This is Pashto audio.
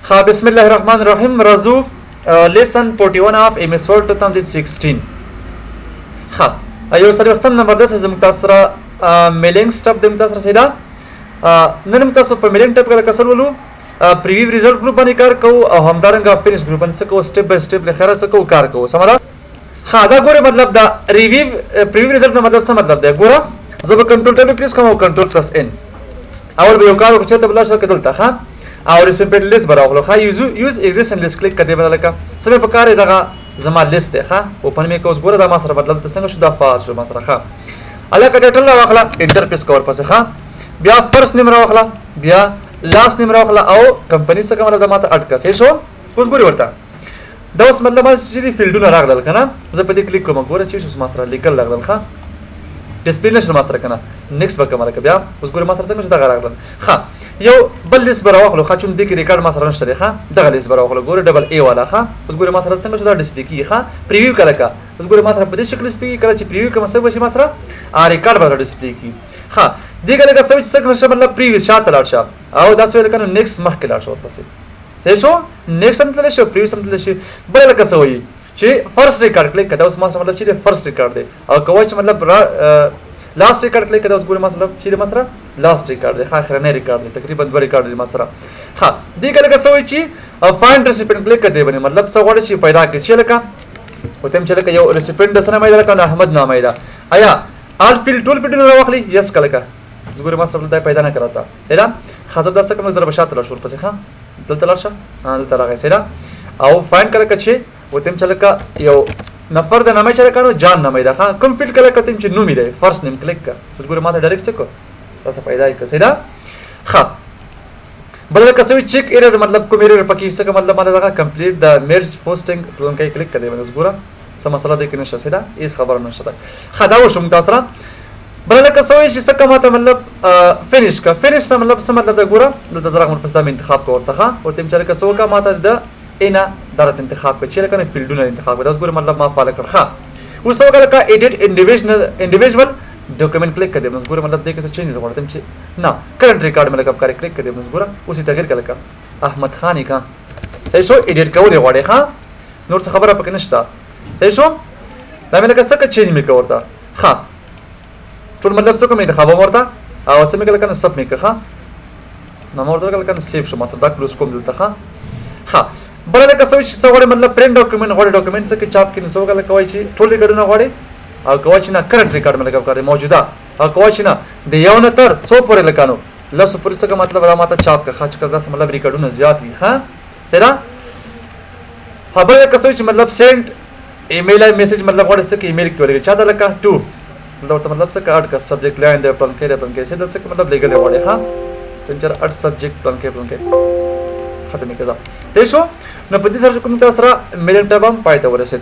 ها بسم الله الرحمن الرحیم رازو لیسن 41 of MS Word 2016 ها یو سره وختم نمبر 10 زموږ تاسو سره میلینګ سټاپ د تاسو سره دا نن تاسو په میلینګ ټاپ کې کسر ولو پریویو ریزلټ ګروپ باندې کار کوو او همدارنګه فینیش ګروپ باندې کوو سټپ بای سټپ لخره څه کار کوو سمدا ها دا ګوره مطلب دا ریویو پریویو ریزلټ نو مطلب څه مطلب دی ګوره زه به کنټرول ټاپ پریس کوم او کنټرول پلس ان اول به یو کار وکړم چې ته بل شو کېدل ها او ریسیپټ لیست براغلو ښه یوز ایگزیستنت لیست کلیک کړئ بدل کا سمه په کار دغه زما لیست ښه اوپن می کوس ګوره دا ما سره مطلب څنګه شو دا فاز شو ما سره ښه الکه ټایټل راوخلا انټرفیس کور پسې ښه بیا فرست نیم راوخلا بیا لاست نیم راوخلا او کمپنی څخه مطلب د ماته اٹکا سې شو اوس ګوري ورته دا اوس مطلب چې فیلډونه راغلل کنه زه په دې کلیک کوم ګوره چې اوس ما سره لیکل راغلل ښه ډسپلی نشم ما سره کنه نیکست وکم بیا اوس ګوره ما سره څنګه شو دا راغلل ښه یو بل لیست براوخلو ښه چون دې کې ریکارډ ما سره نشته ښه دغه لیست براوخلو ګوره ډبل ای والا ښه اوس ګوره ما سره څنګه شو دا ډسپلی کیږي ښه پریویو کله کا اوس ګوره ما سره په دې شکل ډسپلی کله چې پریویو کوم څه وشي ما سره ریکارډ به ډسپلی کی ښه دې کله کا سوچ څنګه نشه مطلب پریویو شاته لاړ شه او دا څه ویل کنه نیکست مخ کې لاړ شو پسې صحیح شو نیکست هم تل شي پریویو هم تل شي بل لکه څه وایي چې فرست ریکارډ کلیک کړه اوس ما سره مطلب چې فرست ریکارډ دی او کوی چې مطلب لاست ریکارډ کلیک کړه اوس ګوره مطلب چې ما سره لاست ریکارډ دی اخرنی ریکارډ دی تقریبا 2 ریکارډ دی ما سره ها دې کله څه وایي چې فایند ریسیپینټ کلیک کړه دی باندې مطلب څه غواړي چې پیدا کړي چې لکه وته چې لکه یو ریسیپینټ سره مې لکه احمد نامه دا آیا آل فیل ټول پټ نه واخلي یس کله کا ګوره ما سره دا پیدا نه کراته سیدا خاصه دا څه کوم زره بشات لا شور پسې ښه دلته لاشه دلته راغی سیدا او فایند کله کچې وته چې لکه یو نفر د نامه چره کانو جان نامه دا ښه کوم فیلډ کله کتم چې نو می دی فرست نیم کلیک کا اوس ګوره ما ته ډایرکټ څه کو راته پیدا کړه سیدا ښه بل کله څه چیک ایرر مطلب کوم ایرر پکې څه مطلب ما دا کمپلیټ د میرج پوسټینګ پلان کې کلیک کړئ اوس ګوره څه مسله ده کې نشه سیدا هیڅ خبر نشته ښه دا وشم تاسو را بل لکه څه وایي چې څه کومه ته مطلب فینیش کا فینیش ته مطلب څه مطلب دا ګوره د درغ مر پس دا انتخاب کو ورته ښه ورته چې لکه څه وکا ماته د اینا درته انتخاب کړ چې لکه فیلډونه انتخاب کړ دا ګوره مطلب ما فالو کړ ښه اوس وکړه لکه ایډیټ انډیویډوال ډاکومنٹ کلیک کړئ نو ګوره مطلب دې کې څه چینج غواړم چې نه کرنٹ ریکارډ مې لکه کار کلیک کړئ نو ګوره اوس تغیر کړه لکه احمد خان کا صحیح شو ایډیټ کول غواړي ښه نور څه خبره پکې نشته صحیح شو دا مې لکه څه چینج مې کوړه ښه ټول مطلب څه کوم انتخاب ورته او څه مې کله کنه سب مې کړه نو مور درکل کنه سیف شو ماته دا کلوز کوم دلته ښه بل لکه څه غواړي مطلب پرنٹ ډاکومنٹ غواړي ډاکومنٹ څه کې چاپ کینې څه کله کوي چې ټول ریکارډونه غواړي او کوي چې نه کرنٹ ریکارډ مې لګاو کړی موجوده او کوي چې نه د یو نه تر څو پورې لکانو لاسو پورې څه مطلب دا ماته چاپ کړه چې کله مطلب ریکارډونه زیات وي ها سره خبر لکه څه چې مطلب سند ایمیل میسج مطلب غواړي څه کې ایمیل کې ورګه چاته لکه ټو مطلب څه کارت کا سبجیکټ لاین دی پلان کې څه د څه مطلب لګل غواړي ها څنګه 8 سبجیکټ پلان کې ختمه کړه صحیح شو نو په دې سره کوم تاسو را میلینګ ټاب هم پای ته ورسید